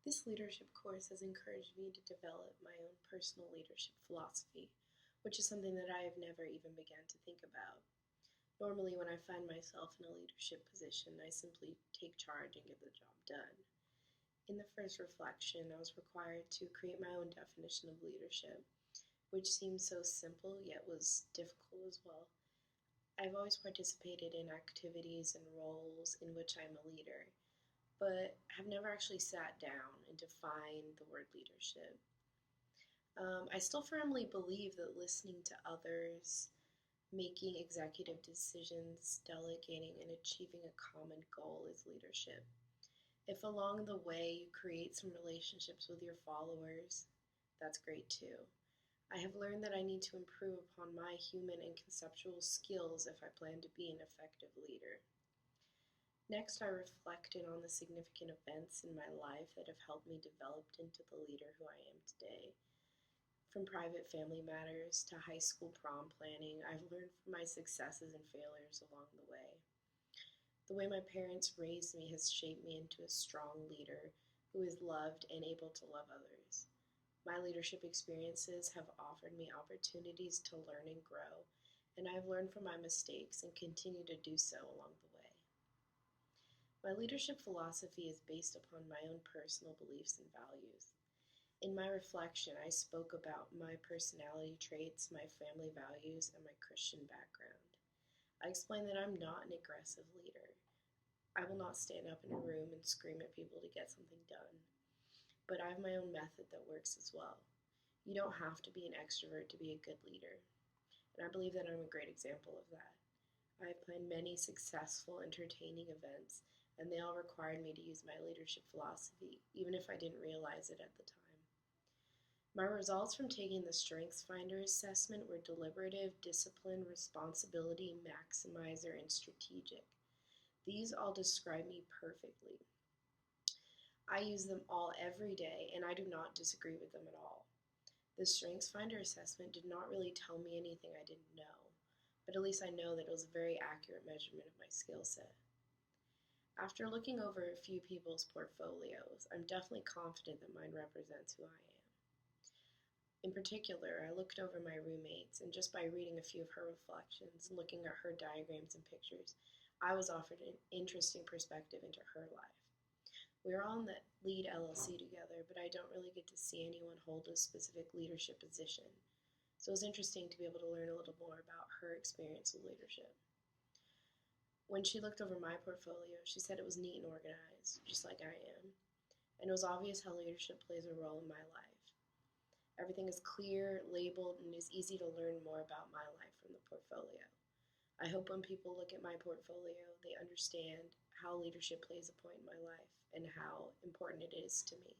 This leadership course has encouraged me to develop my own personal leadership philosophy, which is something that I have never even begun to think about. Normally, when I find myself in a leadership position, I simply take charge and get the job done. In the first reflection, I was required to create my own definition of leadership, which seemed so simple yet was difficult as well. I've always participated in activities and roles in which I'm a leader, but have never actually sat down and defined the word leadership. I still firmly believe that listening to others, making executive decisions, delegating, and achieving a common goal is leadership. If along the way you create some relationships with your followers, that's great too. I have learned that I need to improve upon my human and conceptual skills if I plan to be an effective leader. Next, I reflected on the significant events in my life that have helped me develop into the leader who I am today. From private family matters to high school prom planning, I've learned from my successes and failures along the way. The way my parents raised me has shaped me into a strong leader who is loved and able to love others. My leadership experiences have offered me opportunities to learn and grow, and I've learned from my mistakes and continue to do so along the way. My leadership philosophy is based upon my own personal beliefs and values. In my reflection, I spoke about my personality traits, my family values, and my Christian background. I explained that I'm not an aggressive leader. I will not stand up in a room and scream at people to get something done. But I have my own method that works as well. You don't have to be an extrovert to be a good leader. And I believe that I'm a great example of that. I have planned many successful, entertaining events, and they all required me to use my leadership philosophy, even if I didn't realize it at the time. My results from taking the StrengthsFinder assessment were deliberative, disciplined, responsibility, maximizer, and strategic. These all describe me perfectly. I use them all every day, and I do not disagree with them at all. The StrengthsFinder assessment did not really tell me anything I didn't know, but at least I know that it was a very accurate measurement of my skill set. After looking over a few people's portfolios, I'm definitely confident that mine represents who I am. In particular, I looked over my roommates, and just by reading a few of her reflections and looking at her diagrams and pictures, I was offered an interesting perspective into her life. We are all in the LEAD LLC together, but I don't really get to see anyone hold a specific leadership position. So it was interesting to be able to learn a little more about her experience with leadership. When she looked over my portfolio, she said it was neat and organized, just like I am. And it was obvious how leadership plays a role in my life. Everything is clear, labeled, and it is easy to learn more about my life from the portfolio. I hope when people look at my portfolio, they understand how leadership plays a point in my life and how important it is to me.